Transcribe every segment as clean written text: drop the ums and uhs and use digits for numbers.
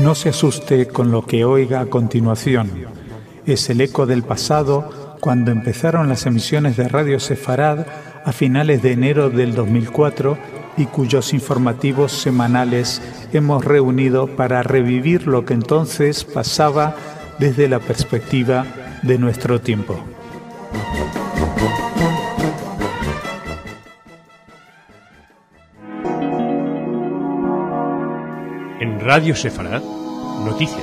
No se asuste con lo que oiga a continuación. Es el eco del pasado cuando empezaron las emisiones de Radio Sefarad a finales de enero del 2004 y cuyos informativos semanales hemos reunido para revivir lo que entonces pasaba desde la perspectiva de nuestro tiempo. En Radio Sefarad, noticias.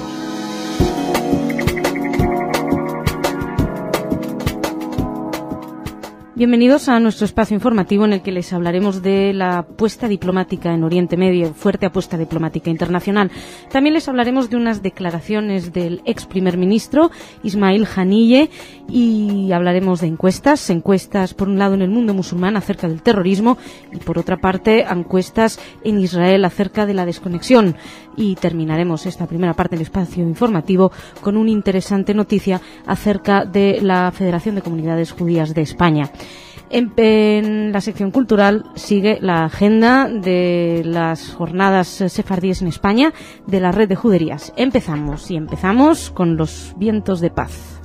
Bienvenidos a nuestro espacio informativo en el que les hablaremos de la apuesta diplomática en Oriente Medio, fuerte apuesta diplomática internacional. También les hablaremos de unas declaraciones del ex primer ministro Ismail Haniyeh y hablaremos de encuestas por un lado en el mundo musulmán acerca del terrorismo y por otra parte encuestas en Israel acerca de la desconexión. Y terminaremos esta primera parte del espacio informativo con una interesante noticia acerca de la Federación de Comunidades Judías de España. En la sección cultural sigue la agenda de las jornadas sefardíes en España de la Red de Juderías. Empezamos con los vientos de paz.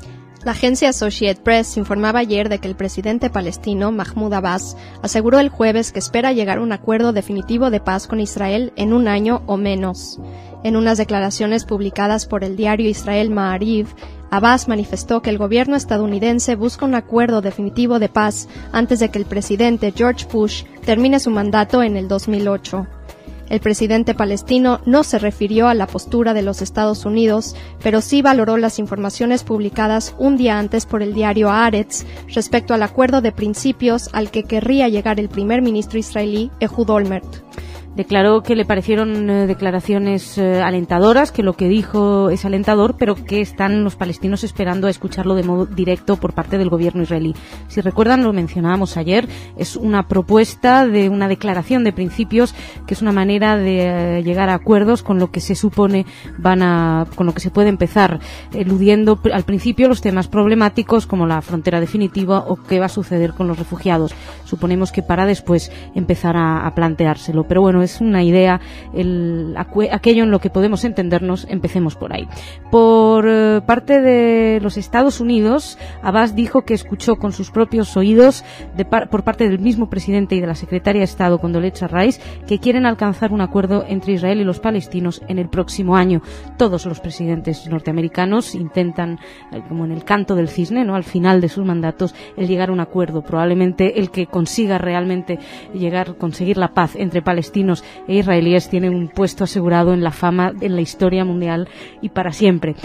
La agencia Associated Press informaba ayer de que el presidente palestino Mahmoud Abbas aseguró el jueves que espera llegar a un acuerdo definitivo de paz con Israel en un año o menos. En unas declaraciones publicadas por el diario Israel Ma'ariv, Abbas manifestó que el gobierno estadounidense busca un acuerdo definitivo de paz antes de que el presidente George Bush termine su mandato en el 2008. El presidente palestino no se refirió a la postura de los Estados Unidos, pero sí valoró las informaciones publicadas un día antes por el diario Haaretz respecto al acuerdo de principios al que querría llegar el primer ministro israelí Ehud Olmert. Declaró que le parecieron declaraciones alentadoras, que lo que dijo es alentador, pero que están los palestinos esperando a escucharlo de modo directo por parte del gobierno israelí. Si recuerdan, lo mencionábamos ayer, es una propuesta de una declaración de principios que es una manera de llegar a acuerdos con lo que se supone con lo que se puede empezar, eludiendo al principio los temas problemáticos como la frontera definitiva o qué va a suceder con los refugiados. Suponemos que para después empezar a planteárselo, pero bueno, es una idea, aquello en lo que podemos entendernos, empecemos por ahí. Por parte de los Estados Unidos, Abbas dijo que escuchó con sus propios oídos por parte del mismo presidente y de la secretaria de Estado Condoleezza Rice que quieren alcanzar un acuerdo entre Israel y los palestinos en el próximo año. Todos los presidentes norteamericanos intentan, como en el canto del cisne, ¿no?, al final de sus mandatos, el llegar a un acuerdo. Probablemente el que consiga realmente conseguir la paz entre palestinos e israelíes tiene un puesto asegurado en la fama, en la historia mundial y para siempre.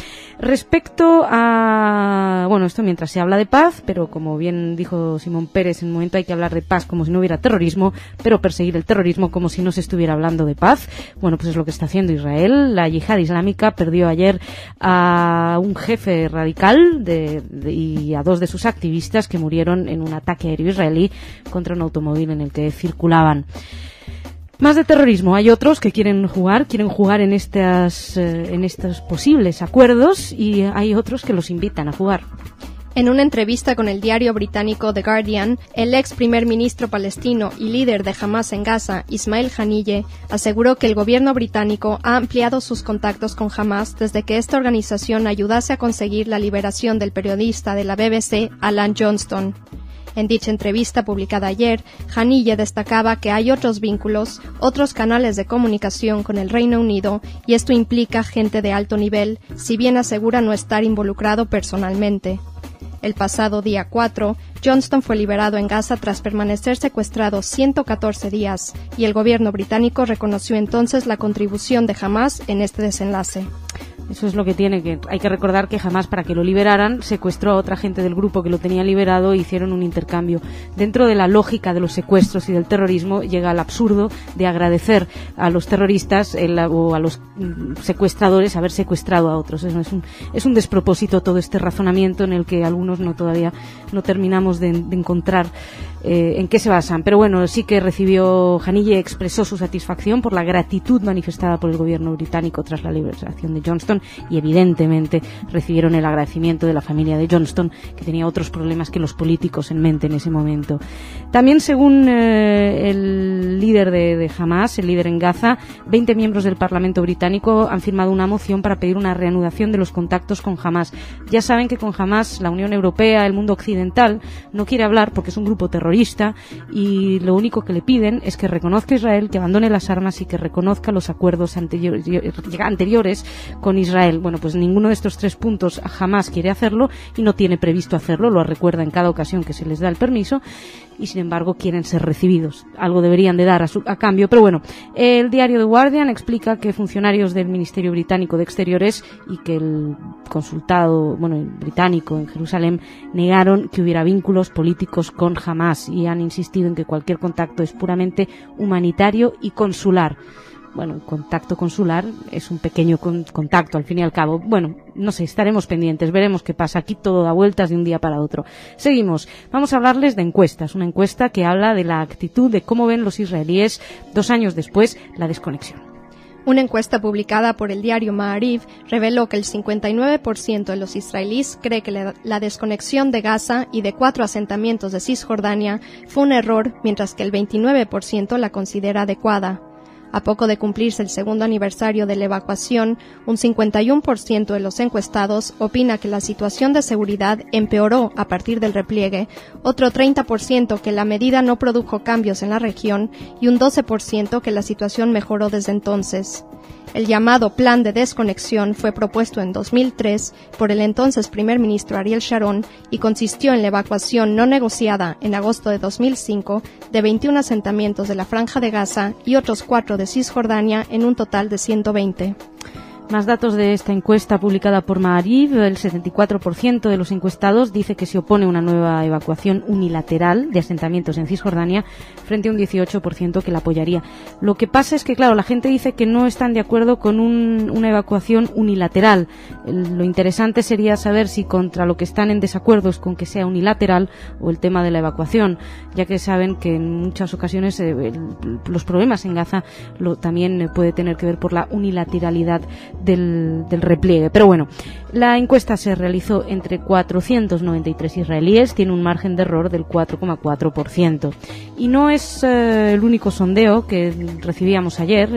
Respecto a, bueno, esto mientras se habla de paz, pero como bien dijo Simón Pérez, en un momento hay que hablar de paz como si no hubiera terrorismo, pero perseguir el terrorismo como si no se estuviera hablando de paz. Bueno, pues es lo que está haciendo Israel. La yihad islámica perdió ayer a un jefe radical y a 2 de sus activistas que murieron en un ataque aéreo israelí contra un automóvil en el que circulaban. Más de terrorismo. Hay otros que quieren jugar en estos posibles acuerdos y hay otros que los invitan a jugar. En una entrevista con el diario británico The Guardian, el ex primer ministro palestino y líder de Hamas en Gaza, Ismail Haniyeh, aseguró que el gobierno británico ha ampliado sus contactos con Hamas desde que esta organización ayudase a conseguir la liberación del periodista de la BBC, Alan Johnston. En dicha entrevista publicada ayer, Haniyeh destacaba que hay otros vínculos, otros canales de comunicación con el Reino Unido y esto implica gente de alto nivel, si bien asegura no estar involucrado personalmente. El pasado día 4, Johnston fue liberado en Gaza tras permanecer secuestrado 114 días y el gobierno británico reconoció entonces la contribución de Hamas en este desenlace. Eso es lo que hay que recordar que Hamas, para que lo liberaran, secuestró a otra gente del grupo que lo tenía liberado e hicieron un intercambio. Dentro de la lógica de los secuestros y del terrorismo llega al absurdo de agradecer a los terroristas o a los secuestradores haber secuestrado a otros. Es un despropósito todo este razonamiento en el que algunos todavía no terminamos de encontrar en qué se basan. Pero bueno, sí que Haniyeh expresó su satisfacción por la gratitud manifestada por el gobierno británico tras la liberación de Johnston y evidentemente recibieron el agradecimiento de la familia de Johnston, que tenía otros problemas que los políticos en mente en ese momento. También, según el líder de Hamas, el líder en Gaza. 20 miembros del Parlamento británico han firmado una moción para pedir una reanudación de los contactos con Hamas. Ya saben que con Hamas la Unión Europea, el mundo occidental, no quiere hablar porque es un grupo terrorista y lo único que le piden es que reconozca a Israel, que abandone las armas y que reconozca los acuerdos anteriores con Israel. Bueno, pues ninguno de estos 3 puntos jamás quiere hacerlo y no tiene previsto hacerlo, lo recuerda en cada ocasión que se les da el permiso, y sin embargo quieren ser recibidos. Algo deberían de dar a cambio, pero bueno, el diario The Guardian explica que funcionarios del Ministerio Británico de Exteriores y que el consulado, el británico en Jerusalén, negaron que hubiera vínculos políticos con Hamas y han insistido en que cualquier contacto es puramente humanitario y consular. Bueno, el contacto consular es un pequeño contacto, al fin y al cabo. Bueno, no sé, estaremos pendientes, veremos qué pasa. Aquí todo da vueltas de un día para otro. Seguimos. Vamos a hablarles de encuestas. Una encuesta que habla de la actitud de cómo ven los israelíes 2 años después la desconexión. Una encuesta publicada por el diario Ma'ariv reveló que el 59% de los israelíes cree que la desconexión de Gaza y de 4 asentamientos de Cisjordania fue un error, mientras que el 29% la considera adecuada. A poco de cumplirse el segundo aniversario de la evacuación, un 51% de los encuestados opina que la situación de seguridad empeoró a partir del repliegue, otro 30% que la medida no produjo cambios en la región y un 12% que la situación mejoró desde entonces. El llamado Plan de Desconexión fue propuesto en 2003 por el entonces primer ministro Ariel Sharon y consistió en la evacuación no negociada en agosto de 2005 de 21 asentamientos de la Franja de Gaza y otros 4 de Cisjordania en un total de 120. Más datos de esta encuesta publicada por Ma'ariv. El 74% de los encuestados dice que se opone a una nueva evacuación unilateral de asentamientos en Cisjordania frente a un 18% que la apoyaría. Lo que pasa es que, claro, la gente dice que no están de acuerdo con una evacuación unilateral. Lo interesante sería saber si contra lo que están en desacuerdo es con que sea unilateral o el tema de la evacuación, ya que saben que en muchas ocasiones los problemas en Gaza también puede tener que ver por la unilateralidad del repliegue. Pero bueno, la encuesta se realizó entre 493 israelíes, tiene un margen de error del 4,4%. Y no es el único sondeo que recibíamos ayer,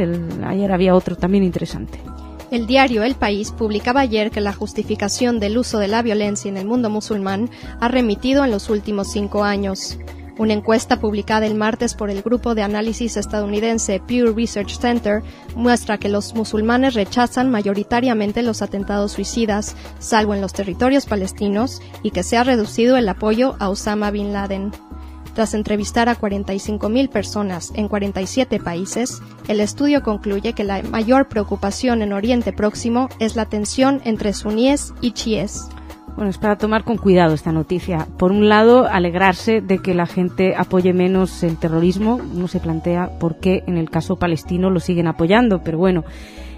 ayer había otro también interesante. El diario El País publicaba ayer que la justificación del uso de la violencia en el mundo musulmán ha remitido en los últimos 5 años. Una encuesta publicada el martes por el grupo de análisis estadounidense Pew Research Center muestra que los musulmanes rechazan mayoritariamente los atentados suicidas, salvo en los territorios palestinos, y que se ha reducido el apoyo a Osama Bin Laden. Tras entrevistar a 45.000 personas en 47 países, el estudio concluye que la mayor preocupación en Oriente Próximo es la tensión entre suníes y chiíes. Bueno, es para tomar con cuidado esta noticia. Por un lado, alegrarse de que la gente apoye menos el terrorismo. Uno se plantea por qué en el caso palestino lo siguen apoyando, pero bueno.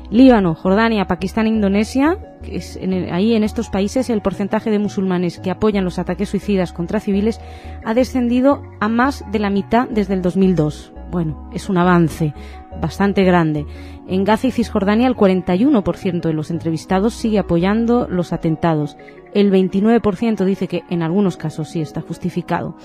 Líbano, Jordania, Pakistán e Indonesia, ahí en estos países el porcentaje de musulmanes que apoyan los ataques suicidas contra civiles ha descendido a más de la mitad desde el 2002. Bueno, es un avance bastante grande. En Gaza y Cisjordania el 41% de los entrevistados sigue apoyando los atentados. El 29% dice que en algunos casos sí está justificado.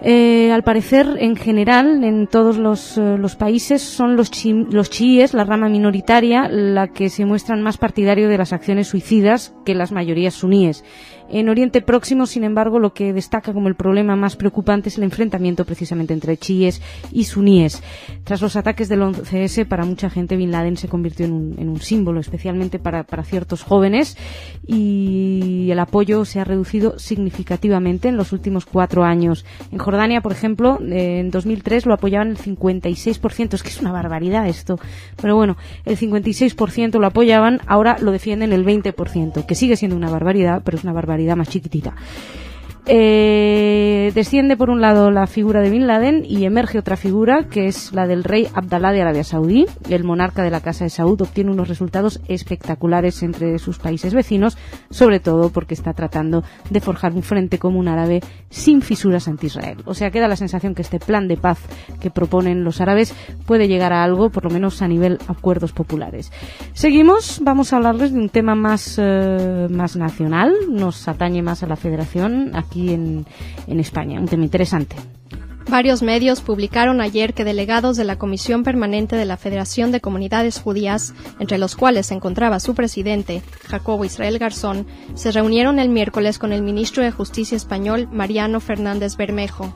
Al parecer, en general, en todos los países son los chiíes, la rama minoritaria, la que se muestran más partidario de las acciones suicidas que las mayorías suníes. En Oriente Próximo, sin embargo, lo que destaca como el problema más preocupante es el enfrentamiento precisamente entre chiíes y suníes. Tras los ataques del 11S, para mucha gente Bin Laden se convirtió en un símbolo, especialmente para ciertos jóvenes, y el apoyo se ha reducido significativamente en los últimos 4 años. En Jordania, por ejemplo, en 2003 lo apoyaban el 56%, es que es una barbaridad esto, pero bueno, el 56% lo apoyaban, ahora lo defienden el 20%, que sigue siendo una barbaridad, pero es una barbaridad más chiquitita. Desciende por un lado la figura de Bin Laden y emerge otra figura que es la del rey Abdalá de Arabia Saudí. El monarca de la Casa de Saud obtiene unos resultados espectaculares entre sus países vecinos, sobre todo porque está tratando de forjar un frente común árabe sin fisuras anti-Israel. O sea, queda la sensación que este plan de paz que proponen los árabes puede llegar a algo, por lo menos a nivel acuerdos populares. Seguimos, vamos a hablarles de un tema más nacional, nos atañe más a la Federación aquí en España, un tema interesante. Varios medios publicaron ayer que delegados de la Comisión Permanente de la Federación de Comunidades Judías, entre los cuales se encontraba su presidente, Jacobo Israel Garzón, se reunieron el miércoles con el ministro de Justicia español, Mariano Fernández Bermejo.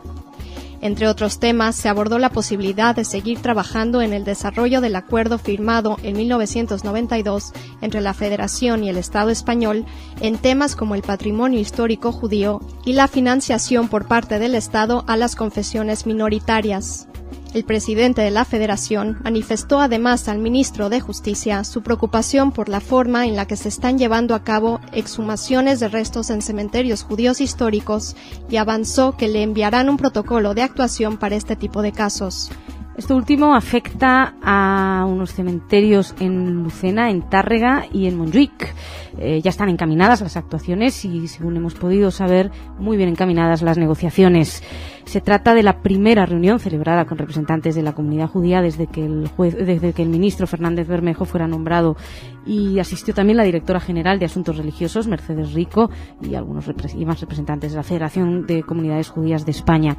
Entre otros temas, se abordó la posibilidad de seguir trabajando en el desarrollo del acuerdo firmado en 1992 entre la Federación y el Estado español en temas como el patrimonio histórico judío y la financiación por parte del Estado a las confesiones minoritarias. El presidente de la Federación manifestó además al ministro de Justicia su preocupación por la forma en la que se están llevando a cabo exhumaciones de restos en cementerios judíos históricos y avanzó que le enviarán un protocolo de actuación para este tipo de casos. Esto último afecta a unos cementerios en Lucena, en Tárrega y en Montjuic. Ya están encaminadas las actuaciones y, según hemos podido saber, muy bien encaminadas las negociaciones. Se trata de la primera reunión celebrada con representantes de la comunidad judía desde que el ministro Fernández Bermejo fuera nombrado, y asistió también la directora general de Asuntos Religiosos, Mercedes Rico, y algunos más representantes de la Federación de Comunidades Judías de España.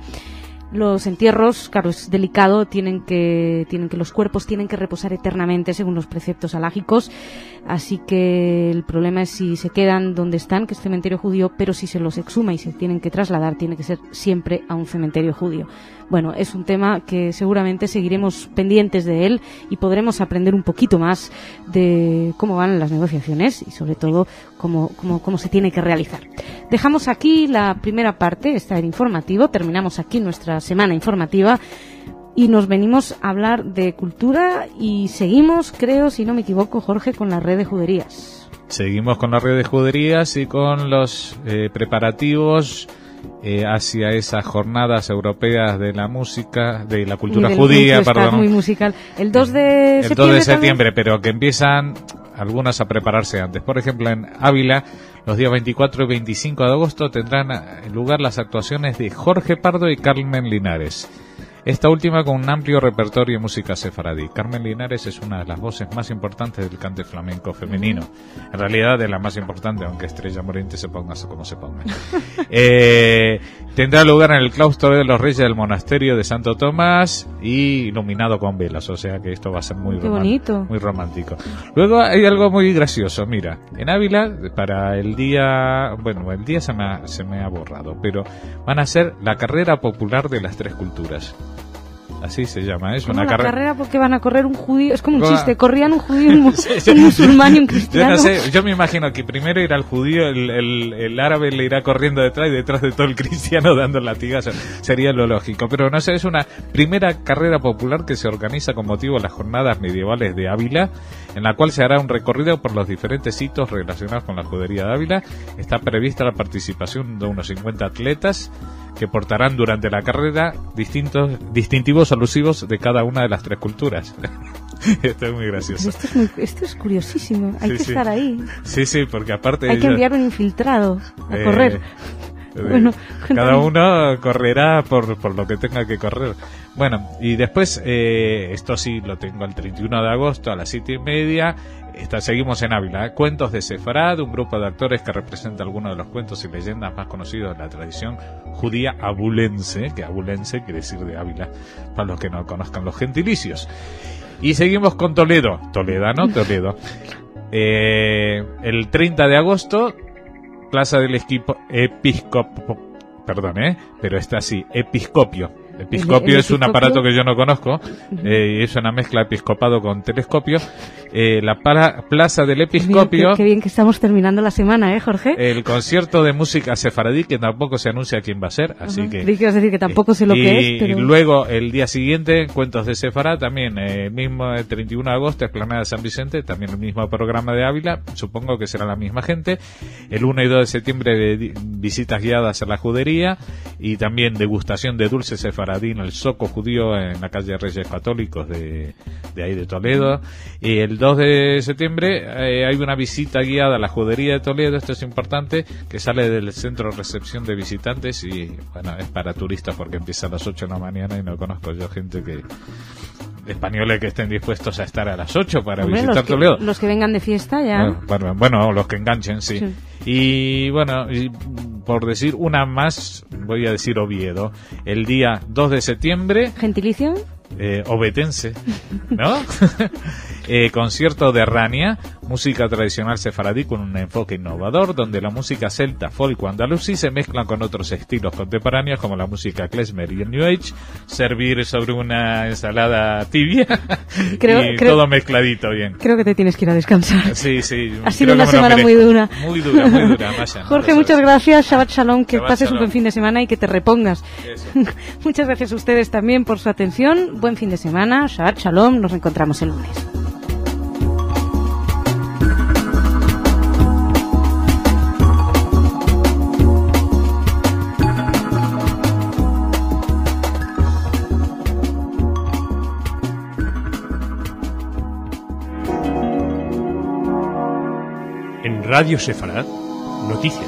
Los entierros, claro, es delicado, los cuerpos tienen que reposar eternamente según los preceptos halágicos, así que el problema es si se quedan donde están, que es cementerio judío, pero si se los exhuma y se tienen que trasladar, tiene que ser siempre a un cementerio judío. Bueno, es un tema que seguramente seguiremos pendientes de él y podremos aprender un poquito más de cómo van las negociaciones y, sobre todo, cómo se tiene que realizar. Dejamos aquí la primera parte, esta era informativo, terminamos aquí nuestra semana informativa y nos venimos a hablar de cultura y seguimos, creo, si no me equivoco, Jorge, con la red de juderías. Seguimos con la red de juderías y con los preparativos hacia esas jornadas europeas de la música, de la cultura judía, perdón. Muy musical. El 2 de septiembre. El 2 de septiembre, pero que empiezan algunas a prepararse antes. Por ejemplo, en Ávila, los días 24 y 25 de agosto tendrán lugar las actuaciones de Jorge Pardo y Carmen Linares. Esta última con un amplio repertorio de música sefaradí. Carmen Linares es una de las voces más importantes del cante flamenco femenino. En realidad de la más importante, aunque Estrella Morente se ponga como se ponga. Tendrá lugar en el claustro de los Reyes del Monasterio de Santo Tomás y iluminado con velas, o sea que esto va a ser muy bonito, muy romántico. Luego hay algo muy gracioso, mira, en Ávila para el día se me ha borrado, pero van a hacer la carrera popular de las tres culturas. Así se llama, es una carrera porque van a correr un judío, es como un chiste, corrían un judío, un musulmán y un cristiano. Yo no sé, yo me imagino que primero irá el judío, el árabe le irá corriendo detrás y detrás de todo el cristiano dando latigazo, sería lo lógico, pero no sé, es una primera carrera popular que se organiza con motivo de las jornadas medievales de Ávila, en la cual se hará un recorrido por los diferentes sitios relacionados con la judería de Ávila. Está prevista la participación de unos 50 atletas que portarán durante la carrera distintivos alusivos de cada una de las tres culturas. Esto es muy gracioso. Esto es curiosísimo, hay que estar ahí. Sí, porque aparte hay que enviar un infiltrado a correr. Bueno, cada uno correrá por lo que tenga que correr. Bueno, y después, esto sí lo tengo el 31 de agosto a las 7:30. Seguimos en Ávila. Cuentos de Sefarad, un grupo de actores que representa algunos de los cuentos y leyendas más conocidos de la tradición judía abulense, que abulense quiere decir de Ávila, para los que no conozcan los gentilicios. Y seguimos con Toledo. Toledo. El 30 de agosto, Plaza del Episcopio. Episcopio es un aparato que yo no conozco, y es una mezcla de episcopado con telescopio. La Plaza del Episcopio. Qué bien que estamos terminando la semana, Jorge. El concierto de música sefaradí, que tampoco se anuncia quién va a ser, así que. Creí que ibas a decir que tampoco sé lo que es. Pero... Y luego el día siguiente, Cuentos de Sefarad, también el mismo 31 de agosto, Explanada de San Vicente, también el mismo programa de Ávila, supongo que será la misma gente. El 1 y 2 de septiembre, visitas guiadas a la judería y también degustación de dulces sefaradí en el Zoco Judío en la calle Reyes Católicos de ahí de Toledo. Y el 2 de septiembre hay una visita guiada a la judería de Toledo, esto es importante, que sale del centro de recepción de visitantes y bueno, es para turistas porque empieza a las 8 de la mañana y no conozco yo gente españoles que estén dispuestos a estar a las 8 para visitar Toledo. Los que vengan de fiesta ya. Bueno, los que enganchen, sí. Y bueno, por decir una más, voy a decir Oviedo. El día 2 de septiembre... ¿Gentilicio? Obetense, ¿no? Concierto de Rania, música tradicional sefaradí con un enfoque innovador, donde la música celta, folk o andalusí se mezclan con otros estilos contemporáneos como la música klezmer y el New Age. Servir sobre una ensalada tibia creo, todo mezcladito bien. Creo que te tienes que ir a descansar. Sí, sí. Ha sido una semana muy dura. Muy dura, vaya. Jorge, muchas gracias. Shabbat Shalom, que pases un buen fin de semana y que te repongas. Muchas gracias a ustedes también por su atención. Buen fin de semana. Shabbat Shalom. Nos reencontramos el lunes. En Radio Sefarad, noticias.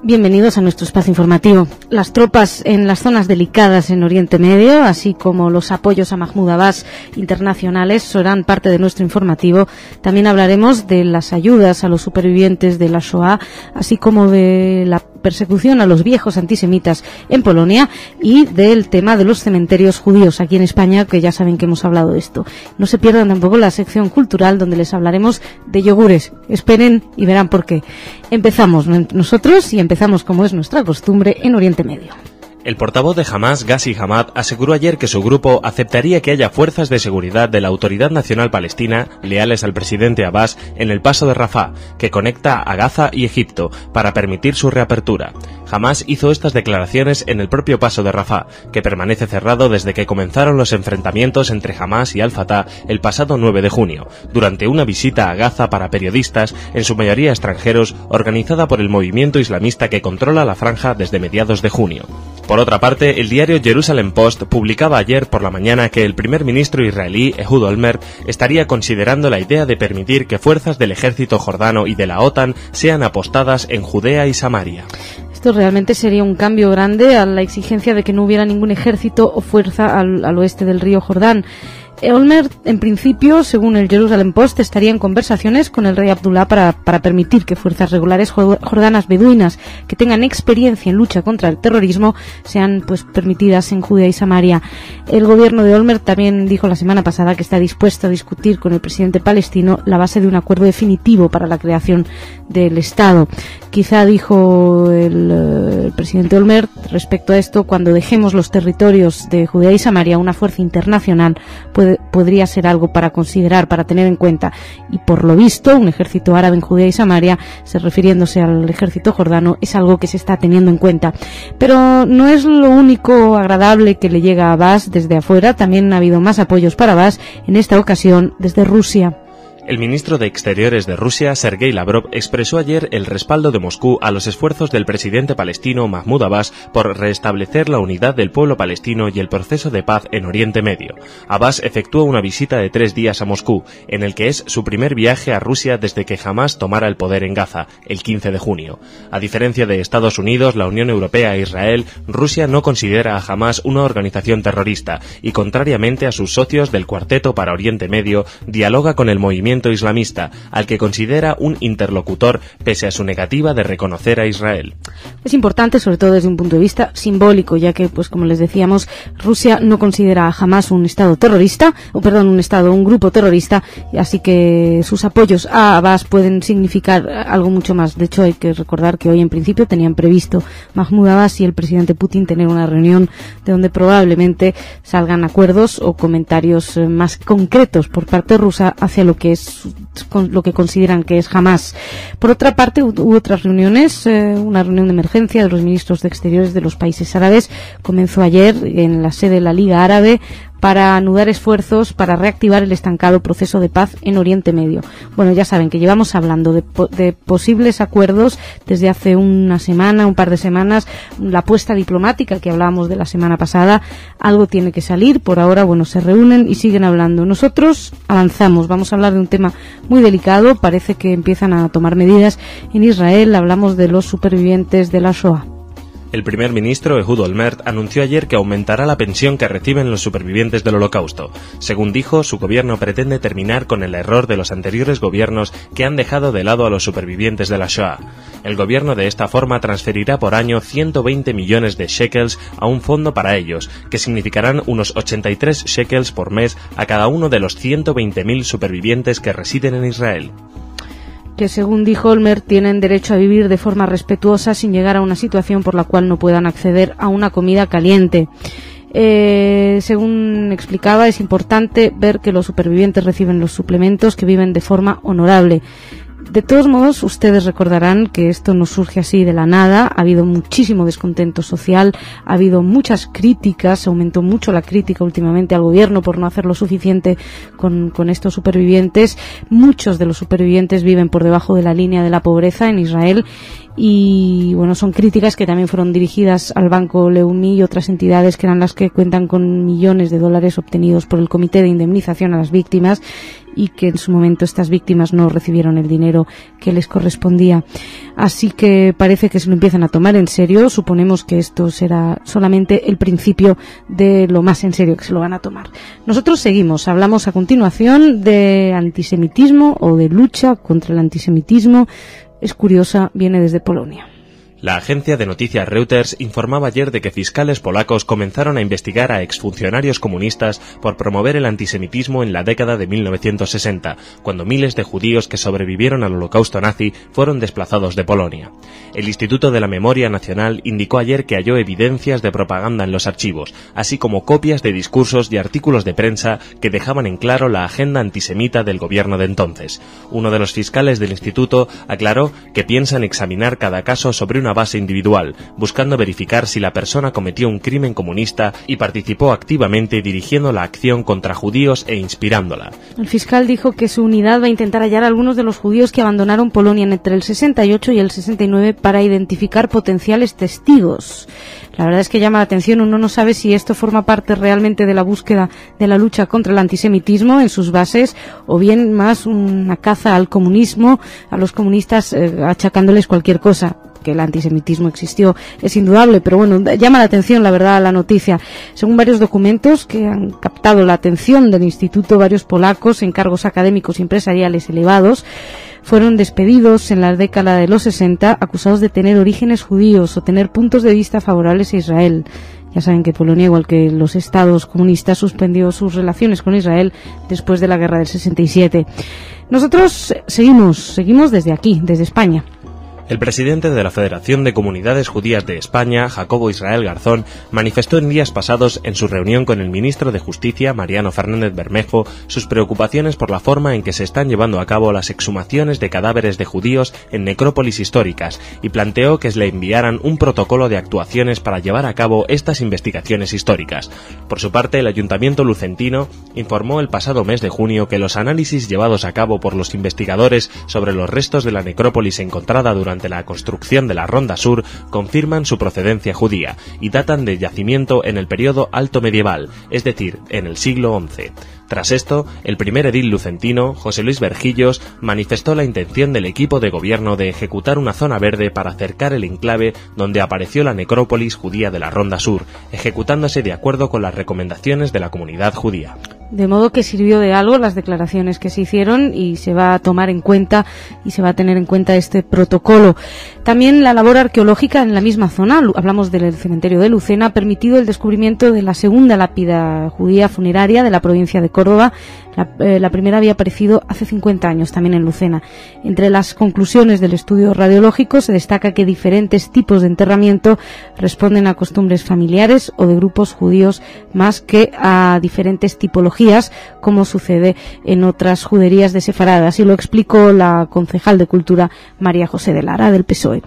Bienvenidos a nuestro espacio informativo. Las tropas en las zonas delicadas en Oriente Medio, así como los apoyos a Mahmoud Abbas internacionales, serán parte de nuestro informativo. También hablaremos de las ayudas a los supervivientes de la Shoah, así como de la persecución a los viejos antisemitas en Polonia y del tema de los cementerios judíos aquí en España, que ya saben que hemos hablado de esto. No se pierdan tampoco la sección cultural, donde les hablaremos de yogures. Esperen y verán por qué. Empezamos nosotros y empezamos, como es nuestra costumbre, en Oriente Medio. El portavoz de Hamas, Ghazi Hamad, aseguró ayer que su grupo aceptaría que haya fuerzas de seguridad de la Autoridad Nacional Palestina, leales al presidente Abbas, en el paso de Rafah, que conecta a Gaza y Egipto, para permitir su reapertura. Hamas hizo estas declaraciones en el propio paso de Rafah, que permanece cerrado desde que comenzaron los enfrentamientos entre Hamas y Al-Fatah el pasado 9 de junio, durante una visita a Gaza para periodistas, en su mayoría extranjeros, organizada por el movimiento islamista que controla la franja desde mediados de junio. Por otra parte, el diario Jerusalem Post publicaba ayer por la mañana que el primer ministro israelí, Ehud Olmert, estaría considerando la idea de permitir que fuerzas del ejército jordano y de la OTAN sean apostadas en Judea y Samaria. Esto realmente sería un cambio grande a la exigencia de que no hubiera ningún ejército o fuerza al oeste del río Jordán. Olmert, en principio, según el Jerusalem Post, estaría en conversaciones con el rey Abdullah para permitir que fuerzas regulares jordanas beduinas que tengan experiencia en lucha contra el terrorismo sean permitidas en Judea y Samaria. El gobierno de Olmert también dijo la semana pasada que está dispuesto a discutir con el presidente palestino la base de un acuerdo definitivo para la creación del Estado. Quizá, dijo el presidente Olmert, respecto a esto, cuando dejemos los territorios de Judea y Samaria, una fuerza internacional podría ser algo para considerar, para tener en cuenta. Y por lo visto, un ejército árabe en Judea y Samaria, refiriéndose al ejército jordano, es algo que se está teniendo en cuenta. Pero no es lo único agradable que le llega a Abbas desde afuera. También ha habido más apoyos para Abbas, en esta ocasión desde Rusia. El ministro de Exteriores de Rusia, Sergei Lavrov, expresó ayer el respaldo de Moscú a los esfuerzos del presidente palestino Mahmoud Abbas por restablecer la unidad del pueblo palestino y el proceso de paz en Oriente Medio. Abbas efectuó una visita de 3 días a Moscú, en el que es su primer viaje a Rusia desde que Hamás tomara el poder en Gaza, el 15 de junio. A diferencia de Estados Unidos, la Unión Europea e Israel, Rusia no considera a Hamás una organización terrorista y, contrariamente a sus socios del Cuarteto para Oriente Medio, dialoga con el movimiento islamista, al que considera un interlocutor pese a su negativa de reconocer a Israel. Es importante, sobre todo desde un punto de vista simbólico, ya que, como les decíamos, Rusia no considera jamás un Estado terrorista, un grupo terrorista, así que sus apoyos a Abbas pueden significar algo mucho más. De hecho, hay que recordar que hoy en principio tenían previsto Mahmoud Abbas y el presidente Putin tener una reunión de donde probablemente salgan acuerdos o comentarios más concretos por parte rusa hacia lo que consideran que es Hamás. Por otra parte, hubo otras reuniones. Una reunión de emergencia de los ministros de Exteriores de los países árabes comenzó ayer en la sede de la Liga Árabe para anudar esfuerzos para reactivar el estancado proceso de paz en Oriente Medio. Bueno, ya saben que llevamos hablando de posibles acuerdos desde hace una semana, un par de semanas. La apuesta diplomática que hablábamos de la semana pasada, algo tiene que salir. Por ahora, se reúnen y siguen hablando. Nosotros avanzamos, vamos a hablar de un tema muy delicado. Parece que empiezan a tomar medidas en Israel. Hablamos de los supervivientes de la Shoah. El primer ministro Ehud Olmert anunció ayer que aumentará la pensión que reciben los supervivientes del Holocausto. Según dijo, su gobierno pretende terminar con el error de los anteriores gobiernos que han dejado de lado a los supervivientes de la Shoah. El gobierno de esta forma transferirá por año 120 millones de shekels a un fondo para ellos, que significarán unos 83 shekels por mes a cada uno de los 120.000 supervivientes que residen en Israel. Que según dijo Olmert tienen derecho a vivir de forma respetuosa sin llegar a una situación por la cual no puedan acceder a una comida caliente. Según explicaba, es importante ver que los supervivientes reciben los suplementos, que viven de forma honorable. De todos modos, ustedes recordarán que esto no surge así de la nada. Ha habido muchísimo descontento social, ha habido muchas críticas, aumentó mucho la crítica últimamente al gobierno por no hacer lo suficiente con estos supervivientes. Muchos de los supervivientes viven por debajo de la línea de la pobreza en Israel. Y bueno, son críticas que también fueron dirigidas al Banco Leumi y otras entidades que eran las que cuentan con millones de dólares obtenidos por el Comité de Indemnización a las Víctimas, y que en su momento estas víctimas no recibieron el dinero que les correspondía. Así que parece que se lo empiezan a tomar en serio. Suponemos que esto será solamente el principio de lo más en serio que se lo van a tomar. Nosotros seguimos, hablamos a continuación de antisemitismo o de lucha contra el antisemitismo. Es curiosa, viene desde Polonia. La agencia de noticias Reuters informaba ayer de que fiscales polacos comenzaron a investigar a exfuncionarios comunistas por promover el antisemitismo en la década de 1960, cuando miles de judíos que sobrevivieron al Holocausto nazi fueron desplazados de Polonia. El Instituto de la Memoria Nacional indicó ayer que halló evidencias de propaganda en los archivos, así como copias de discursos y artículos de prensa que dejaban en claro la agenda antisemita del gobierno de entonces. Uno de los fiscales del instituto aclaró que piensan examinar cada caso sobre una base individual, buscando verificar si la persona cometió un crimen comunista y participó activamente dirigiendo la acción contra judíos e inspirándola. El fiscal dijo que su unidad va a intentar hallar a algunos de los judíos que abandonaron Polonia entre el 68 y el 69 para identificar potenciales testigos. La verdad es que llama la atención, uno no sabe si esto forma parte realmente de la búsqueda de la lucha contra el antisemitismo en sus bases, o bien más una caza al comunismo, a los comunistas achacándoles cualquier cosa. Que el antisemitismo existió es indudable, pero bueno, llama la atención la verdad la noticia. Según varios documentos que han captado la atención del instituto, varios polacos en cargos académicos y empresariales elevados fueron despedidos en la década de los 60 acusados de tener orígenes judíos o tener puntos de vista favorables a Israel. Ya saben que Polonia, igual que los estados comunistas, suspendió sus relaciones con Israel después de la guerra del 67. Nosotros seguimos desde aquí, desde España. El presidente de la Federación de Comunidades Judías de España, Jacobo Israel Garzón, manifestó en días pasados en su reunión con el ministro de Justicia, Mariano Fernández Bermejo, sus preocupaciones por la forma en que se están llevando a cabo las exhumaciones de cadáveres de judíos en necrópolis históricas, y planteó que le enviaran un protocolo de actuaciones para llevar a cabo estas investigaciones históricas. Por su parte, el Ayuntamiento lucentino informó el pasado mes de junio que los análisis llevados a cabo por los investigadores sobre los restos de la necrópolis encontrada durante la construcción de la Ronda Sur confirman su procedencia judía y datan de yacimiento en el periodo alto medieval, es decir, en el siglo XI. Tras esto, el primer edil lucentino, José Luis Vergillos, manifestó la intención del equipo de gobierno de ejecutar una zona verde para cercar el enclave donde apareció la necrópolis judía de la Ronda Sur, ejecutándose de acuerdo con las recomendaciones de la comunidad judía. De modo que sirvió de algo las declaraciones que se hicieron y se va a tomar en cuenta y se va a tener en cuenta este protocolo. También la labor arqueológica en la misma zona, hablamos del cementerio de Lucena, ha permitido el descubrimiento de la segunda lápida judía funeraria de la provincia de Córdoba. La primera había aparecido hace 50 años también en Lucena. Entre las conclusiones del estudio radiológico se destaca que diferentes tipos de enterramiento responden a costumbres familiares o de grupos judíos más que a diferentes tipologías, como sucede en otras juderías de Sefarad. Así lo explicó la concejal de Cultura María José de Lara del PSOE.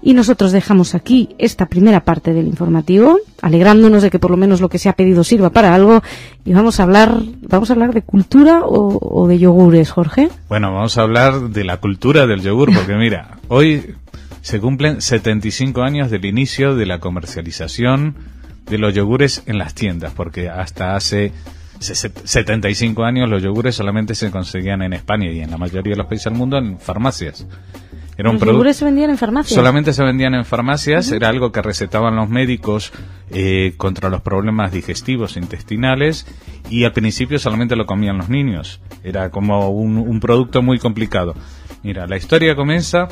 Y nosotros dejamos aquí esta primera parte del informativo, alegrándonos de que por lo menos lo que se ha pedido sirva para algo, y vamos a hablar de cultura o de yogures, Jorge. Bueno, vamos a hablar de la cultura del yogur, porque mira, hoy se cumplen 75 años del inicio de la comercialización de los yogures en las tiendas, porque hasta hace 75 años los yogures solamente se conseguían en España y en la mayoría de los países del mundo en farmacias. Era un ¿Los yogures se vendían en farmacias? Solamente se vendían en farmacias, era algo que recetaban los médicos contra los problemas digestivos intestinales, y al principio solamente lo comían los niños. Era como un producto muy complicado. Mira, la historia comienza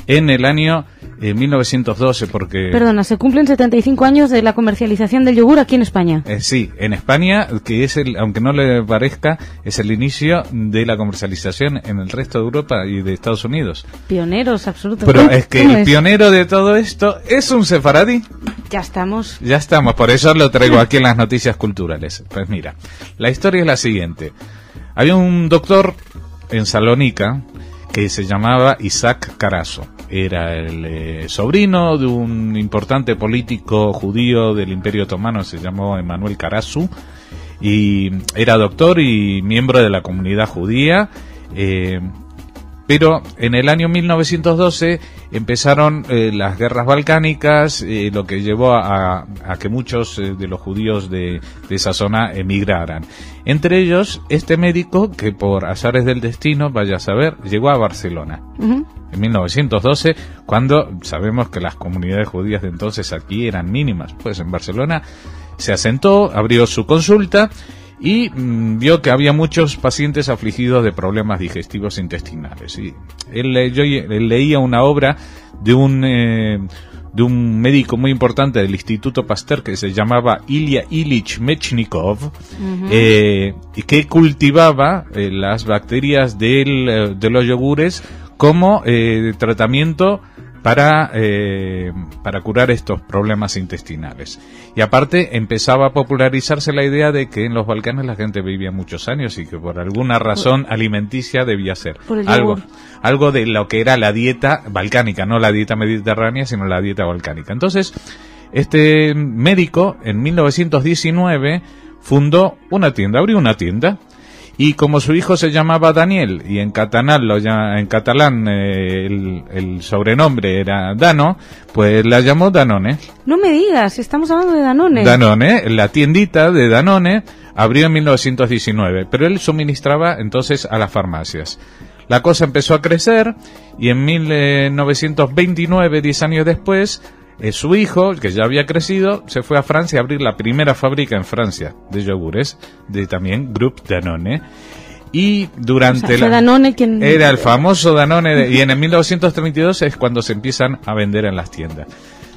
en el año 1912, porque... Perdona, se cumplen 75 años de la comercialización del yogur aquí en España. Sí, en España, que es aunque no le parezca, es el inicio de la comercialización en el resto de Europa y de Estados Unidos. Pioneros, absolutos. Pero es que el pionero de todo esto es un sefaradí. Ya estamos. Ya estamos, por eso lo traigo aquí en las noticias culturales. Pues mira, la historia es la siguiente. Había un doctor en Salónica que se llamaba Isaac Carazo. Era el sobrino de un importante político judío del Imperio Otomano, se llamó Emanuel Carazu, y era doctor y miembro de la comunidad judía, pero en el año 1912 empezaron las guerras balcánicas, lo que llevó a que muchos de los judíos de esa zona emigraran. Entre ellos, este médico que por azares del destino, vaya a saber, llegó a Barcelona. En 1912, cuando sabemos que las comunidades judías de entonces aquí eran mínimas. Pues en Barcelona se asentó, abrió su consulta y vio que había muchos pacientes afligidos de problemas digestivos intestinales. Y él leía una obra de un médico muy importante del Instituto Pasteur que se llamaba Ilya Ilich Mechnikov, y que cultivaba las bacterias de los yogures como tratamiento para curar estos problemas intestinales. Y aparte empezaba a popularizarse la idea de que en los Balcanes la gente vivía muchos años y que por alguna razón alimenticia debía ser algo de lo que era la dieta balcánica, no la dieta mediterránea, sino la dieta balcánica. Entonces, este médico en 1919 fundó una tienda, abrió una tienda. Y como su hijo se llamaba Daniel y en catalán el sobrenombre era Dano, pues la llamó Danone. No me digas, estamos hablando de Danone. Danone, la tiendita de Danone abrió en 1919, pero él suministraba entonces a las farmacias. La cosa empezó a crecer y en 1929, 10 años después, su hijo, que ya había crecido, se fue a Francia a abrir la primera fábrica en Francia de yogures, de también Groupe Danone. Y durante Danone, era el famoso Danone, y en el 1932 es cuando se empiezan a vender en las tiendas.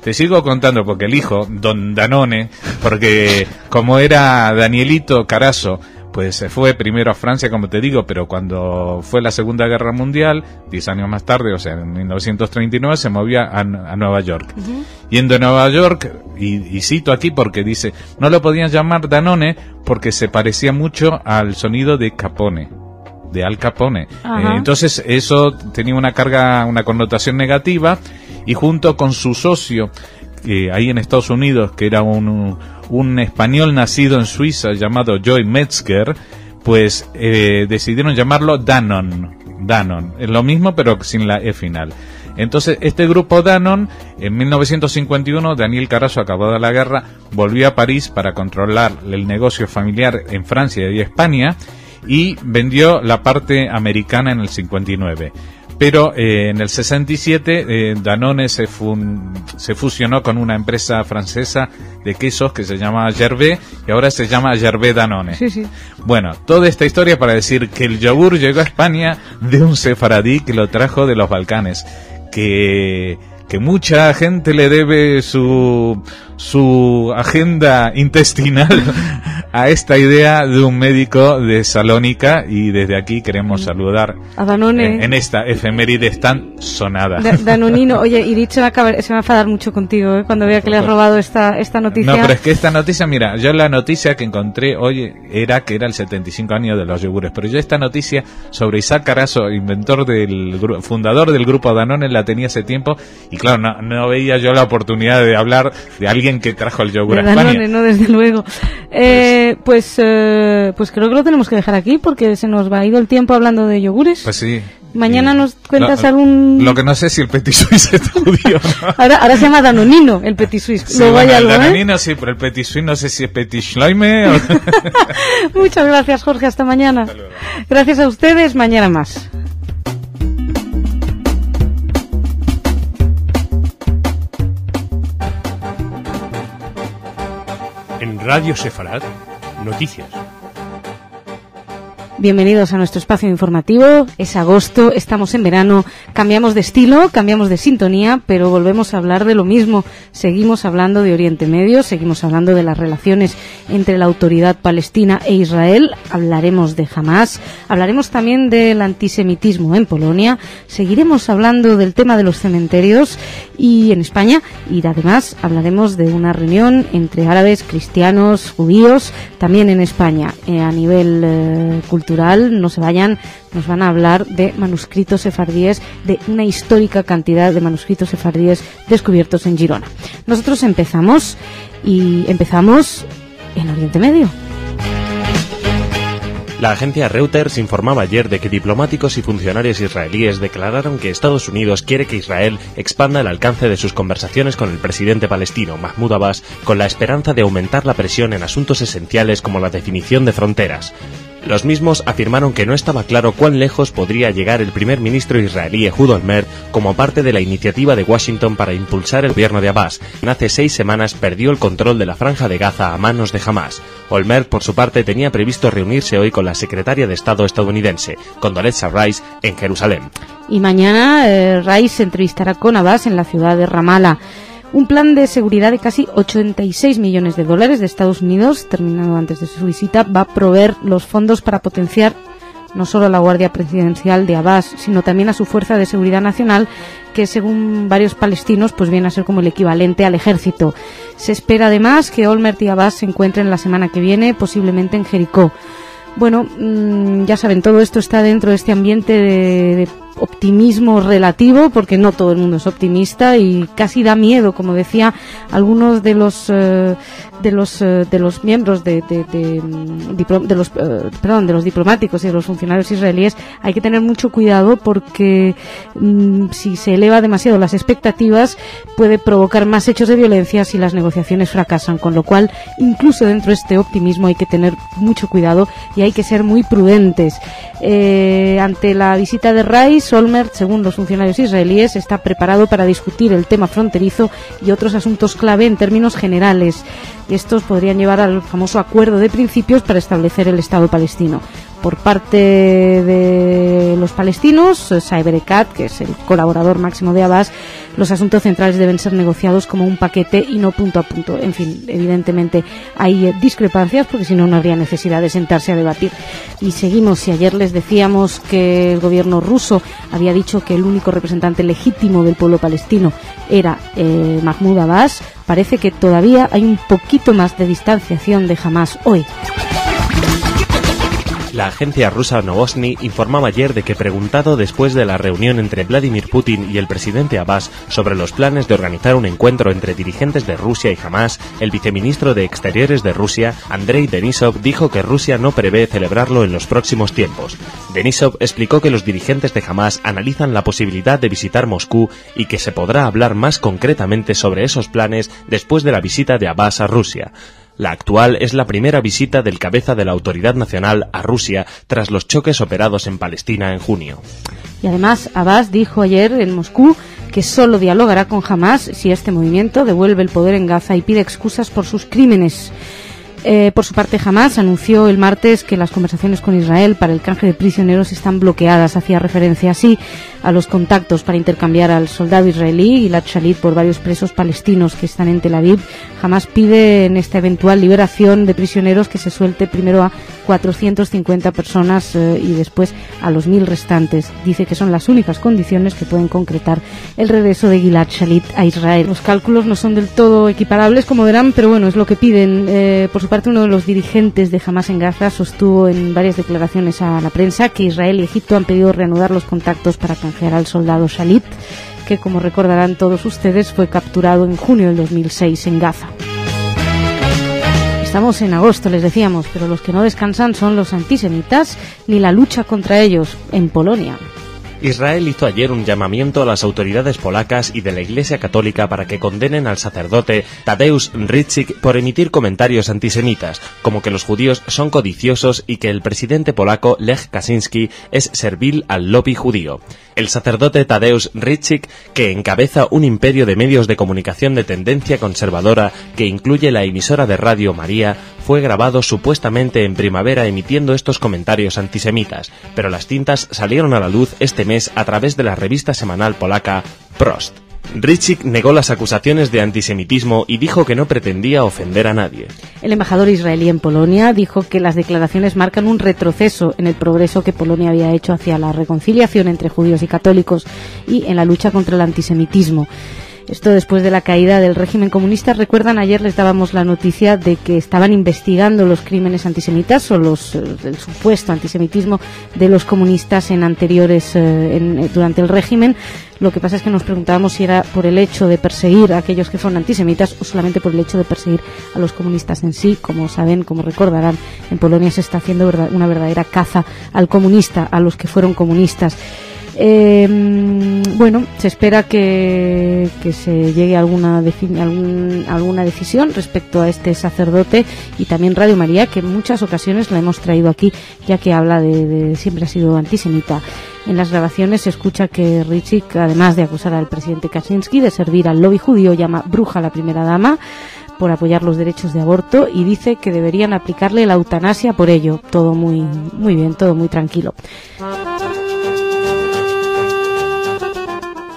Te sigo contando porque el hijo, Don Danone, porque como era Danielito Carazo, pues se fue primero a Francia, como te digo, pero cuando fue la Segunda Guerra Mundial, 10 años más tarde, o sea, en 1939, se movía a Nueva York. Yendo a Nueva York, y cito aquí porque dice, no lo podían llamar Danone porque se parecía mucho al sonido de Capone, de Al Capone. Entonces eso tenía una carga, una connotación negativa, y junto con su socio, ahí en Estados Unidos, que era un español nacido en Suiza llamado Joy Metzger, pues decidieron llamarlo Danone. Es lo mismo pero sin la E final. Entonces este grupo Danone, en 1951, Daniel Carazo, acabada la guerra, volvió a París para controlar el negocio familiar en Francia y España, y vendió la parte americana en el 59. Pero en el 67 Danone se fusionó con una empresa francesa de quesos que se llama Gervais, y ahora se llama Gervais Danone. Sí. Bueno, toda esta historia para decir que el yogur llegó a España de un sefaradí que lo trajo de los Balcanes, que mucha gente le debe su agenda intestinal a esta idea de un médico de Salónica, y desde aquí queremos saludar a Danone en esta efeméride tan sonada. Danonino, oye, Ilich se va a enfadar mucho contigo cuando vea que le has robado esta noticia. No, pero es que esta noticia, mira, yo la noticia que encontré hoy era que era el 75 años de los yogures, pero yo esta noticia sobre Isaac Carazo, fundador del grupo Danone, la tenía hace tiempo, y claro, no veía yo la oportunidad de hablar de alguien que trajo el yogur a España. Danone, no, desde luego. Pues creo que lo tenemos que dejar aquí porque se nos va ido el tiempo hablando de yogures. Pues sí. Mañana nos cuentas algún... Lo que no sé si el Petit Suisse es judío, ¿no? Ahora se llama Danonino, el Petit Suisse. Sí, luego bueno, hay algo, el Danonino sí, pero el Petit Suisse no sé si es Petit Schleime o... Muchas gracias, Jorge. Hasta mañana. Hasta luego. Gracias a ustedes. Mañana más. Radio Sefarad, noticias. Bienvenidos a nuestro espacio informativo. Es agosto, estamos en verano, cambiamos de estilo, cambiamos de sintonía, pero volvemos a hablar de lo mismo. Seguimos hablando de Oriente Medio, seguimos hablando de las relaciones entre la autoridad palestina e Israel, hablaremos de Hamás, hablaremos también del antisemitismo en Polonia, seguiremos hablando del tema de los cementerios y en España, y además hablaremos de una reunión entre árabes, cristianos, judíos, también en España, a nivel cultural. No se vayan, nos van a hablar de manuscritos sefardíes, de una histórica cantidad de manuscritos sefardíes descubiertos en Girona. Nosotros empezamos en Oriente Medio. La agencia Reuters informaba ayer de que diplomáticos y funcionarios israelíes declararon que Estados Unidos quiere que Israel expanda el alcance de sus conversaciones con el presidente palestino Mahmoud Abbas con la esperanza de aumentar la presión en asuntos esenciales como la definición de fronteras. Los mismos afirmaron que no estaba claro cuán lejos podría llegar el primer ministro israelí Ehud Olmert como parte de la iniciativa de Washington para impulsar el gobierno de Abbas, quien hace 6 semanas perdió el control de la franja de Gaza a manos de Hamás. Olmert, por su parte, tenía previsto reunirse hoy con la secretaria de Estado estadounidense, Condoleezza Rice, en Jerusalén. Y mañana Rice se entrevistará con Abbas en la ciudad de Ramallah. Un plan de seguridad de casi $86 millones de Estados Unidos, terminado antes de su visita, va a proveer los fondos para potenciar no solo a la Guardia Presidencial de Abbas, sino también a su Fuerza de Seguridad Nacional, que según varios palestinos pues viene a ser como el equivalente al ejército. Se espera además que Olmert y Abbas se encuentren la semana que viene, posiblemente en Jericó. Bueno, ya saben, todo esto está dentro de este ambiente de optimismo relativo, porque no todo el mundo es optimista y casi da miedo, como decía algunos de los miembros de los diplomáticos y de los funcionarios israelíes. Hay que tener mucho cuidado porque si se eleva demasiado las expectativas puede provocar más hechos de violencia si las negociaciones fracasan, con lo cual incluso dentro de este optimismo hay que tener mucho cuidado y hay que ser muy prudentes. Ante la visita de Rice, Olmert, según los funcionarios israelíes, está preparado para discutir el tema fronterizo y otros asuntos clave en términos generales. Estos podrían llevar al famoso acuerdo de principios para establecer el Estado palestino. Por parte de los palestinos, Saeb Erekat, que es el colaborador máximo de Abbas, los asuntos centrales deben ser negociados como un paquete y no punto a punto. En fin, evidentemente hay discrepancias porque si no, no habría necesidad de sentarse a debatir. Y seguimos, si ayer les decíamos que el gobierno ruso había dicho que el único representante legítimo del pueblo palestino era Mahmoud Abbas, parece que todavía hay un poquito más de distanciación de Hamás hoy. La agencia rusa Novosti informaba ayer de que, preguntado después de la reunión entre Vladimir Putin y el presidente Abbas sobre los planes de organizar un encuentro entre dirigentes de Rusia y Hamás, el viceministro de Exteriores de Rusia, Andrei Denisov, dijo que Rusia no prevé celebrarlo en los próximos tiempos. Denisov explicó que los dirigentes de Hamás analizan la posibilidad de visitar Moscú y que se podrá hablar más concretamente sobre esos planes después de la visita de Abbas a Rusia. La actual es la primera visita del cabeza de la Autoridad Nacional a Rusia tras los choques operados en Palestina en junio. Y además, Abbas dijo ayer en Moscú que solo dialogará con Hamás si este movimiento devuelve el poder en Gaza y pide excusas por sus crímenes. Por su parte, Hamás anunció el martes que las conversaciones con Israel para el canje de prisioneros están bloqueadas. Hacía referencia así a los contactos para intercambiar al soldado israelí Gilad Shalit por varios presos palestinos que están en Tel Aviv. Hamás pide en esta eventual liberación de prisioneros que se suelte primero a 450 personas y después a los 1.000 restantes. Dice que son las únicas condiciones que pueden concretar el regreso de Gilad Shalit a Israel. Los cálculos no son del todo equiparables, como verán, pero bueno, es lo que piden. Por su parte, uno de los dirigentes de Hamás en Gaza sostuvo en varias declaraciones a la prensa que Israel y Egipto han pedido reanudar los contactos para canjear al soldado Shalit, que, como recordarán todos ustedes, fue capturado en junio del 2006 en Gaza. Estamos en agosto, les decíamos, pero los que no descansan son los antisemitas ni la lucha contra ellos en Polonia. Israel hizo ayer un llamamiento a las autoridades polacas y de la Iglesia Católica para que condenen al sacerdote Tadeusz Rydzyk por emitir comentarios antisemitas, como que los judíos son codiciosos y que el presidente polaco Lech Kaczynski es servil al lobby judío. El sacerdote Tadeusz Rydzyk, que encabeza un imperio de medios de comunicación de tendencia conservadora que incluye la emisora de Radio María, fue grabado supuestamente en primavera emitiendo estos comentarios antisemitas, pero las cintas salieron a la luz este mes a través de la revista semanal polaca Prost. Rydzyk negó las acusaciones de antisemitismo y dijo que no pretendía ofender a nadie. El embajador israelí en Polonia dijo que las declaraciones marcan un retroceso en el progreso que Polonia había hecho hacia la reconciliación entre judíos y católicos y en la lucha contra el antisemitismo. Esto después de la caída del régimen comunista. Recuerdan, ayer les dábamos la noticia de que estaban investigando los crímenes antisemitas o el supuesto antisemitismo de los comunistas en anteriores durante el régimen. Lo que pasa es que nos preguntábamos si era por el hecho de perseguir a aquellos que fueron antisemitas o solamente por el hecho de perseguir a los comunistas en sí. Como saben, como recordarán, en Polonia se está haciendo una verdadera caza al comunista, a los que fueron comunistas. Bueno, se espera que se llegue a alguna decisión respecto a este sacerdote, y también Radio María, que en muchas ocasiones la hemos traído aquí, ya que habla de siempre ha sido antisemita. En las grabaciones se escucha que Rydzyk, además de acusar al presidente Kaczynski de servir al lobby judío, llama bruja a la primera dama por apoyar los derechos de aborto y dice que deberían aplicarle la eutanasia por ello. Todo muy bien, todo muy tranquilo.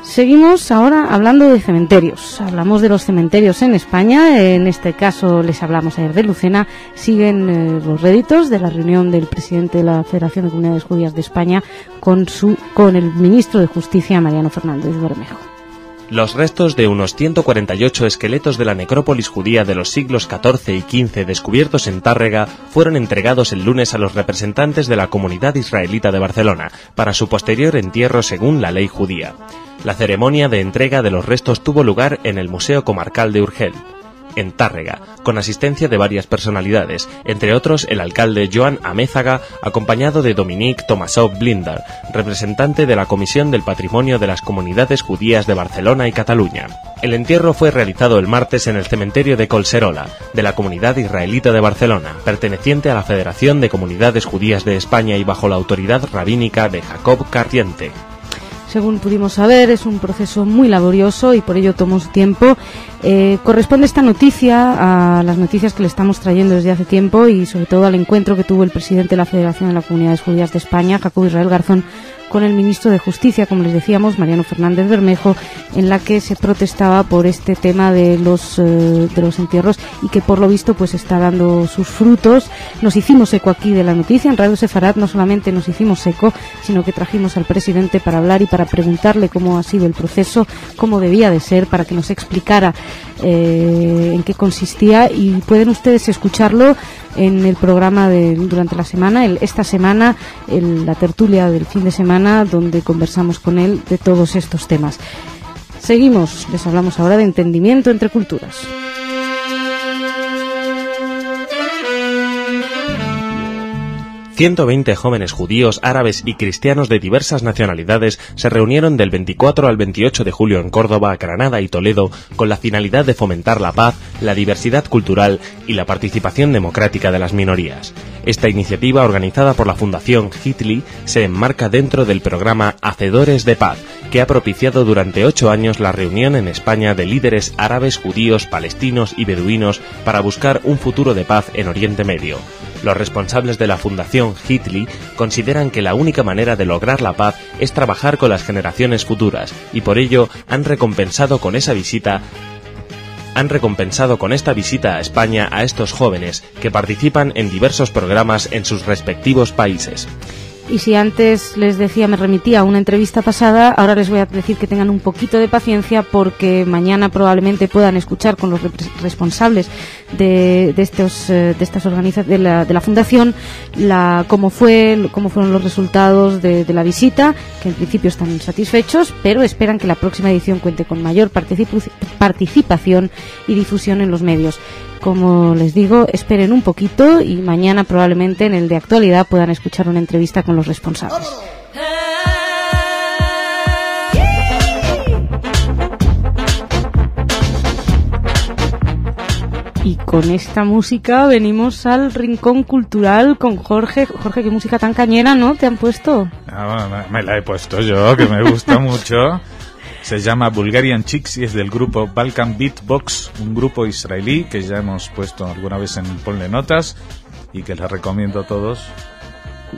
Seguimos ahora hablando de cementerios. Hablamos de los cementerios en España. En este caso les hablamos ayer de Lucena. Siguen los réditos de la reunión del presidente de la Federación de Comunidades Judías de España con el ministro de Justicia, Mariano Fernández Bermejo. Los restos de unos 148 esqueletos de la necrópolis judía de los siglos XIV y XV descubiertos en Tárrega fueron entregados el lunes a los representantes de la comunidad israelita de Barcelona para su posterior entierro según la ley judía. La ceremonia de entrega de los restos tuvo lugar en el Museo Comarcal de Urgell, en Tárrega, con asistencia de varias personalidades, entre otros el alcalde Joan Amézaga, acompañado de Dominique Tomasov Blinder, representante de la Comisión del Patrimonio de las Comunidades Judías de Barcelona y Cataluña. El entierro fue realizado el martes en el cementerio de Collserola, de la Comunidad Israelita de Barcelona, perteneciente a la Federación de Comunidades Judías de España y bajo la autoridad rabínica de Jacob Carriente. Según pudimos saber, es un proceso muy laborioso y por ello tomó su tiempo. Corresponde esta noticia a las noticias que le estamos trayendo desde hace tiempo y sobre todo al encuentro que tuvo el presidente de la Federación de las Comunidades Judías de España, Jacobo Israel Garzón, con el ministro de Justicia, como les decíamos, Mariano Fernández Bermejo, en la que se protestaba por este tema de los entierros y que por lo visto pues está dando sus frutos. Nos hicimos eco aquí de la noticia en Radio Sefarad. No solamente nos hicimos eco, sino que trajimos al presidente para hablar y para preguntarle cómo ha sido el proceso, cómo debía de ser, para que nos explicara en qué consistía, y pueden ustedes escucharlo en el programa durante la semana, esta semana, la tertulia del fin de semana, donde conversamos con él de todos estos temas. Seguimos, les hablamos ahora de entendimiento entre culturas. 120 jóvenes judíos, árabes y cristianos de diversas nacionalidades se reunieron del 24 al 28 de julio en Córdoba, Granada y Toledo con la finalidad de fomentar la paz, la diversidad cultural y la participación democrática de las minorías. Esta iniciativa, organizada por la Fundación Hitli, se enmarca dentro del programa Hacedores de Paz, que ha propiciado durante 8 años la reunión en España de líderes árabes, judíos, palestinos y beduinos para buscar un futuro de paz en Oriente Medio. Los responsables de la Fundación Hitli consideran que la única manera de lograr la paz es trabajar con las generaciones futuras y por ello han recompensado con esta visita a España a estos jóvenes que participan en diversos programas en sus respectivos países. Y si antes les decía, me remitía a una entrevista pasada, ahora les voy a decir que tengan un poquito de paciencia porque mañana probablemente puedan escuchar con los responsables de estas organizaciones de la fundación cómo fueron los resultados de la visita, que en principio están satisfechos, pero esperan que la próxima edición cuente con mayor participación y difusión en los medios. Como les digo, esperen un poquito y mañana probablemente en el de actualidad puedan escuchar una entrevista con los responsables. Y con esta música venimos al Rincón Cultural con Jorge. Jorge, qué música tan cañera, ¿no? ¿Te han puesto? Me la he puesto yo, que me gusta mucho. Se llama Bulgarian Chicks y es del grupo Balkan Beatbox, un grupo israelí que ya hemos puesto alguna vez en Ponle Notas y que les recomiendo a todos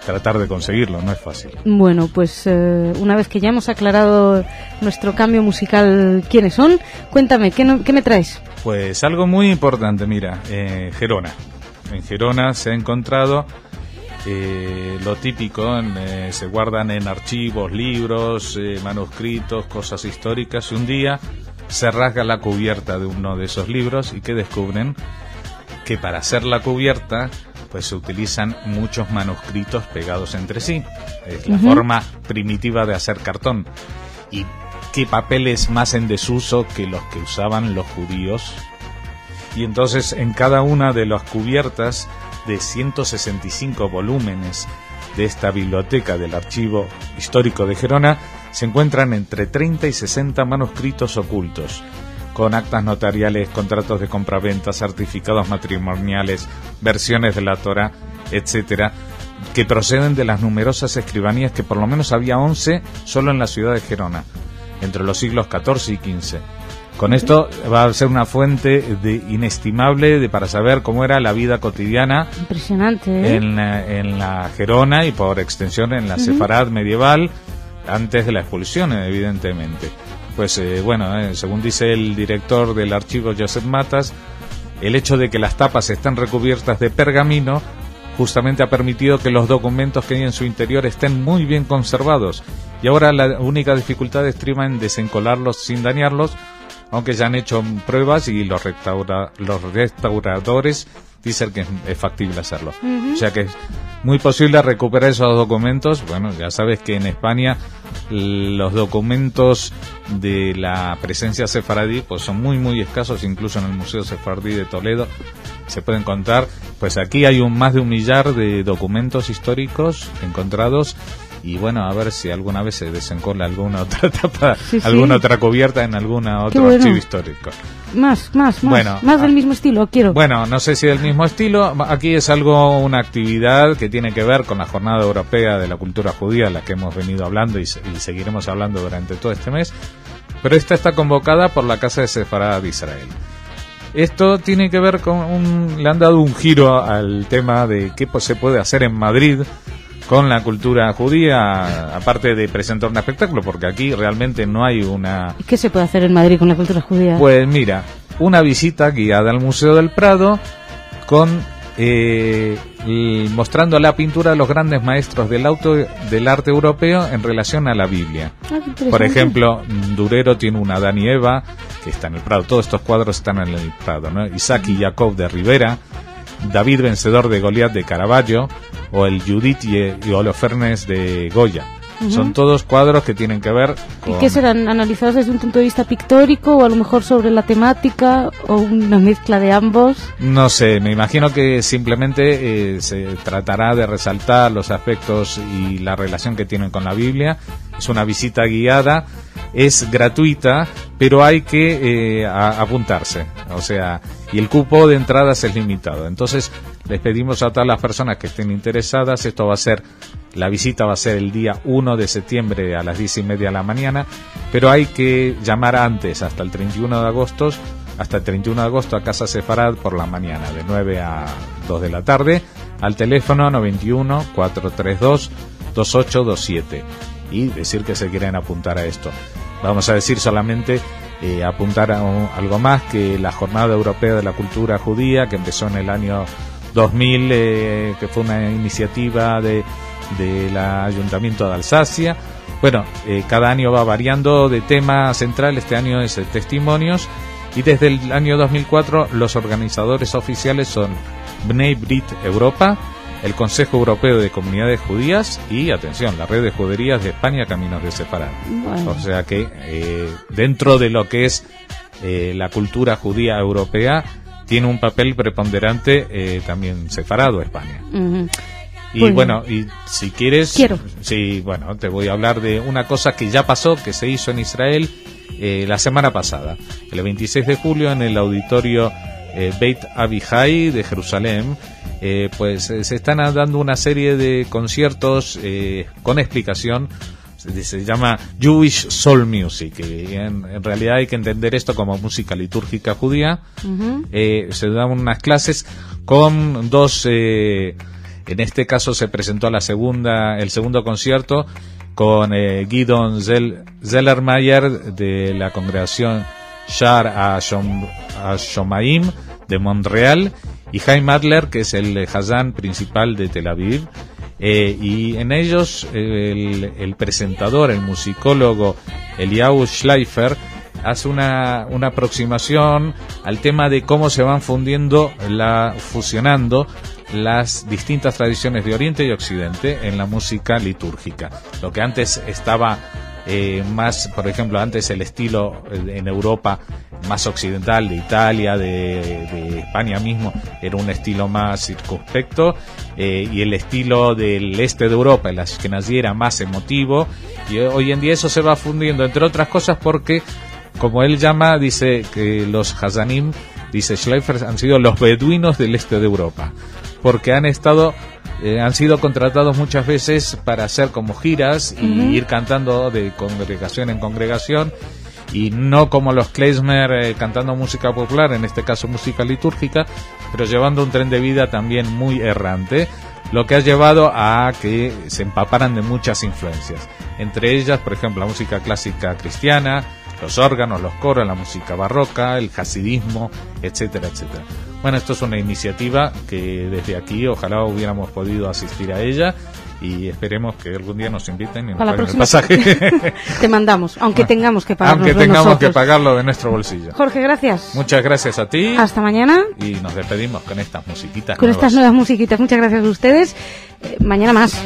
tratar de conseguirlo, no es fácil. Bueno, pues una vez que ya hemos aclarado nuestro cambio musical, ¿quiénes son? Cuéntame, ¿qué me traes? Pues algo muy importante, mira, Gerona. En Gerona se ha encontrado lo típico, se guardan en archivos, libros, manuscritos, cosas históricas, y un día se rasga la cubierta de uno de esos libros y que descubren que para hacer la cubierta pues se utilizan muchos manuscritos pegados entre sí. Es la forma primitiva de hacer cartón. ¿Y qué papeles más en desuso que los que usaban los judíos? Y entonces en cada una de las cubiertas de 165 volúmenes de esta biblioteca del Archivo Histórico de Gerona se encuentran entre 30 y 60 manuscritos ocultos, con actas notariales, contratos de compraventa, certificados matrimoniales, versiones de la Torá, etcétera, que proceden de las numerosas escribanías, que por lo menos había 11 solo en la ciudad de Gerona, entre los siglos XIV y XV. Con esto va a ser una fuente inestimable para saber cómo era la vida cotidiana. Impresionante, en la Gerona y por extensión en la Sefarad medieval, antes de la expulsión, evidentemente. Pues según dice el director del archivo, Josep Matas, el hecho de que las tapas estén recubiertas de pergamino justamente ha permitido que los documentos que hay en su interior estén muy bien conservados, y ahora la única dificultad estriba en desencolarlos sin dañarlos, aunque ya han hecho pruebas y los restauradores dicen que es factible hacerlo. O sea que es muy posible recuperar esos documentos. Bueno, ya sabes que en España los documentos de la presencia sefaradí pues son muy muy escasos, incluso en el Museo Sefardí de Toledo se pueden contar. Pues aquí hay más de 1 millar de documentos históricos encontrados. Y bueno, a ver si alguna vez se desencola alguna otra tapa, alguna otra cubierta en alguna otro archivo histórico. Más del mismo estilo, quiero. Bueno, no sé si del mismo estilo. Aquí es una actividad que tiene que ver con la Jornada Europea de la Cultura Judía, de la que hemos venido hablando y seguiremos hablando durante todo este mes. Pero esta está convocada por la Casa de Sefarad de Israel. Esto tiene que ver le han dado un giro al tema de qué se puede hacer en Madrid con la cultura judía, aparte de presentar un espectáculo, porque aquí realmente no hay una... ¿Qué se puede hacer en Madrid con la cultura judía? Pues mira, una visita guiada al Museo del Prado con mostrando la pintura de los grandes maestros del arte europeo en relación a la Biblia. Por ejemplo, Durero tiene un Adán y Eva que está en el Prado. Todos estos cuadros están en el Prado, ¿no? Isaac y Jacob de Rivera, David vencedor de Goliat de Caravaggio, o el Judith y Holofernes de Goya. Son todos cuadros que tienen que ver con... ¿Y qué serán analizados desde un punto de vista pictórico o a lo mejor sobre la temática o una mezcla de ambos? No sé, me imagino que simplemente se tratará de resaltar los aspectos y la relación que tienen con la Biblia. Es una visita guiada, es gratuita, pero hay que apuntarse, o sea, y el cupo de entradas es limitado. Entonces les pedimos a todas las personas que estén interesadas, la visita va a ser el día 1 de septiembre a las 10:30 de la mañana, pero hay que llamar antes, hasta el 31 de agosto a Casa Sefarad por la mañana, de 9 a 2 de la tarde, al teléfono 91 432 2827, y decir que se quieren apuntar a esto. Vamos a decir solamente apuntar a algo más, que la Jornada Europea de la Cultura Judía, que empezó en el año 2000, que fue una iniciativa del Ayuntamiento de Alsacia. Bueno, cada año va variando de tema central. Este año es testimonios, y desde el año 2004 los organizadores oficiales son Bnei Brit Europa, el Consejo Europeo de Comunidades Judías y, atención, la Red de Juderías de España, Caminos de Sefarad. Bueno. O sea que dentro de lo que es la cultura judía europea, tiene un papel preponderante también Sefarad o España. Y bueno, y si quieres, te voy a hablar de una cosa que ya pasó, que se hizo en Israel la semana pasada, el 26 de julio, en el auditorio Beit Abihai de Jerusalén, pues se están dando una serie de conciertos con explicación. Se llama Jewish Soul Music, y en realidad hay que entender esto como música litúrgica judía. Se dan unas clases con dos, en este caso se presentó el segundo concierto con Gidon Zellermayer de la congregación Shar HaShomaim de Montreal, y Chaim Adler, que es el Hazán principal de Tel Aviv. Y en ellos el presentador, el musicólogo Eliyahu Schleifer, hace una aproximación al tema de cómo se van fusionando las distintas tradiciones de Oriente y Occidente en la música litúrgica. Lo que antes estaba más, por ejemplo, antes el estilo en Europa más occidental de Italia, de España mismo, era un estilo más circunspecto, y el estilo del este de Europa, el ashkenazí, era más emotivo, y hoy en día eso se va fundiendo, entre otras cosas porque, como él llama, dice que los Hazanim, dice Schleifer, han sido los beduinos del este de Europa, porque han sido contratados muchas veces para hacer como giras y ir cantando de congregación en congregación, y no como los klezmer cantando música popular, en este caso música litúrgica, pero llevando un tren de vida también muy errante, lo que ha llevado a que se empaparan de muchas influencias, entre ellas, por ejemplo, la música clásica cristiana, los órganos, los coros, la música barroca, el hasidismo, etcétera, etcétera. Bueno, esto es una iniciativa que desde aquí ojalá hubiéramos podido asistir a ella, y esperemos que algún día nos inviten y nos paguen el pasaje. Te mandamos, aunque tengamos que pagarlo. Aunque tengamos que pagarlo de nuestro bolsillo. Jorge, gracias. Muchas gracias a ti. Hasta mañana. Y nos despedimos con estas musiquitas con nuevas. Estas nuevas musiquitas. Muchas gracias a ustedes. Mañana más.